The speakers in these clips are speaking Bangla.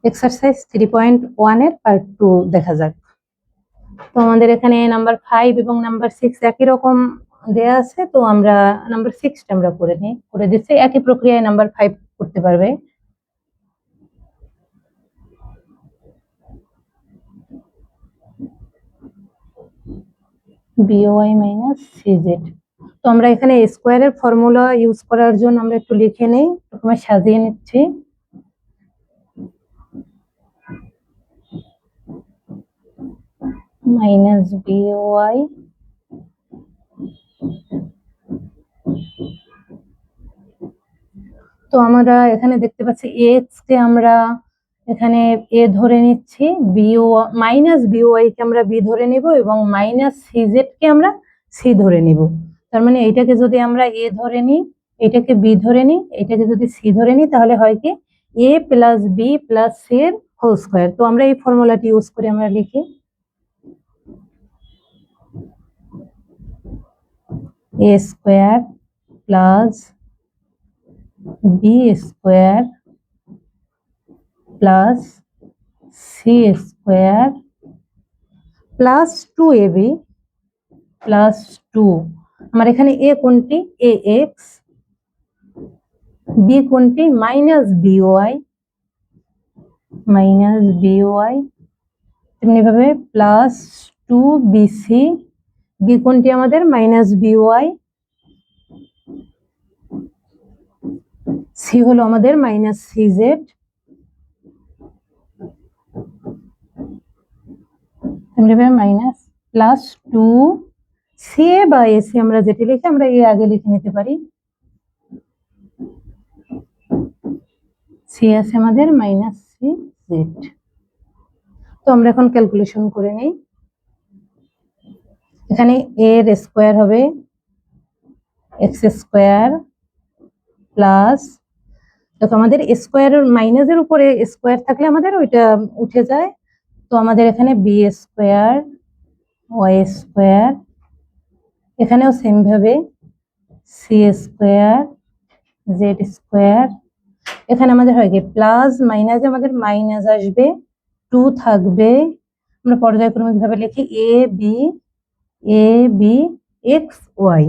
এক্সারসাইজ 3.1 এর পার্ট 2 দেখা যাক। তো আমাদের এখানে নাম্বার 5 এবং নাম্বার 6 একই রকম দেয়া আছে, তো আমরা নাম্বার 6টা আমরা করে দিচ্ছি। একই প্রক্রিয়ায় নাম্বার 5 করতে পারবে। BOY minus CZ। তো আমরা এখানে স্কোয়ারের ফর্মুলা ইউজ করার জন্য আমরা একটু লিখে নেই, প্রথমে সাজিয়ে নিচ্ছি। মাইনাস BOY তো আমরা এখানে দেখতে পাচ্ছি x কে আমরা এখানে a ধরে নিচ্ছি, মাইনাস BOY কে আমরা b ধরে নিব এবং মাইনাস CZ কে আমরা c ধরে নিব। তার মানে এইটাকে যদি আমরা a ধরে নিই, এটাকে b ধরে নিই, এটাকে যদি c ধরে নিই, তাহলে হয় কি a plus b plus c এর হোল স্কয়ার। তো আমরা এই ফর্মুলাটি ইউজ করে আমরা লিখি a square plus b square plus C square plus 2ab plus 2। আমার এখানে এ কোনটি? ax, বি কোনটি? মাইনাস BOY তেমনি ভাবে প্লাস 2bc, বি কোনটি আমাদের? মাইনাস BOY, সি হলো আমাদের মাইনাস CZ, মাইনাস প্লাস 2 বা এসি আমরা যেটি লিখি আমরা এ আগে লিখে নিতে পারি। সি আছে আমাদের মাইনাস CZ। তো আমরা এখন ক্যালকুলেশন করে নেই। এখানে a এর স্কোয়ার হবে x স্কোয়ার প্লাস, দেখো আমাদের স্কোয়ারের মাইনাসের উপরে স্কোয়ার থাকলে আমাদের ওইটা উঠে যায়, তো আমাদের এখানে b স্কোয়ার y স্কোয়ার, এখানেও সেম ভাবে c স্কোয়ার z স্কোয়ার। এখানে আমাদের হয় কি প্লাস মাইনাসে আমাদের মাইনাস আসবে, 2 থাকবে। আমরা পর্যায়ক্রমিক ভাবে লিখি a b x y।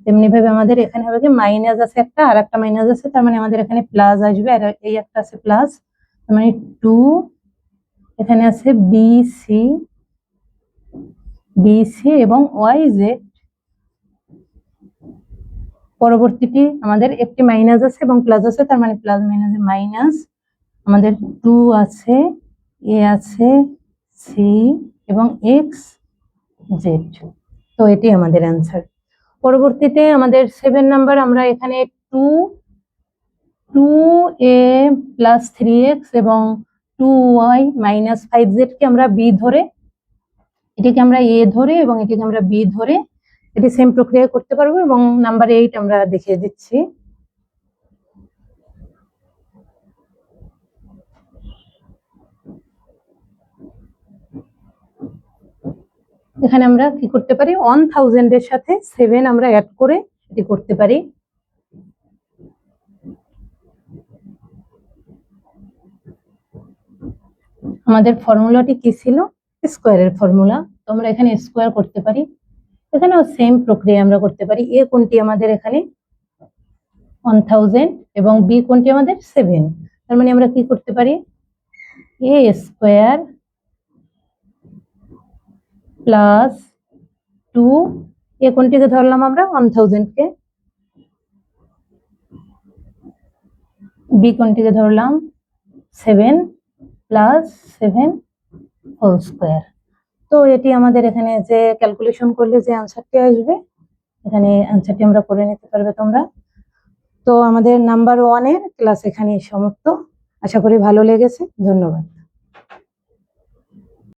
তেমনি ভাবে আমাদের এখানে হবে কি মাইনাস আছে একটা, আর একটা মাইনাস আছে, তার মানে আমাদের এখানে প্লাস আসবে, আর এই একটা আছে প্লাস, তার মানে 2। এখানে আছে BC এবং YZ। পরবর্তীটি আমাদের একটি মাইনাস আছে এবং প্লাস আছে, তার মানে প্লাস মাইনাসে মাইনাস, আমাদের 2 আছে, A আছে, C এবং XZ। তো এটি আমাদের অ্যান্সার। পরবর্তীতে আমাদের 7 নাম্বার, আমরা এখানে 2a প্লাস 3x এবং 2y মাইনাস 5z কে আমরা b ধরে, এটিকে আমরা a ধরে এবং এটিকে আমরা b ধরে এটি সেম প্রক্রিয়া করতে পারবো। এবং নাম্বার 8 আমরা দেখিয়ে দিচ্ছি। এখানে আমরা কি করতে পারি? 1000 এর সাথে 7 আমরা অ্যাড করে এটি করতে পারি। আমাদের ফর্মুলাটি কি ছিল? স্কোয়ারের ফর্মুলা। তো আমরা এখানে স্কোয়ার করতে পারি, এখানেও সেম প্রক্রিয়া আমরা করতে পারি। এ কোনটি আমাদের এখানে? 1000 এবং বি কোনটি আমাদের? 7। তার মানে আমরা কি করতে পারি? এ স্কোয়ার প্লাস 2, এ কোনটিকে ধরলাম আমরা? 1000 কে, বি কোনটিকে ধরলাম? 7 প্লাস 7 হোল স্কোয়ার। তো এটি আমাদের এখানে যে ক্যালকুলেশন করলে যে আনসারটি আসবে, এখানে আনসারটি আমরা করে নিতে পারবে তোমরা। তো আমাদের নাম্বার 1 এর ক্লাস এখানেই সমাপ্ত। আশা করি ভালো লেগেছে। ধন্যবাদ।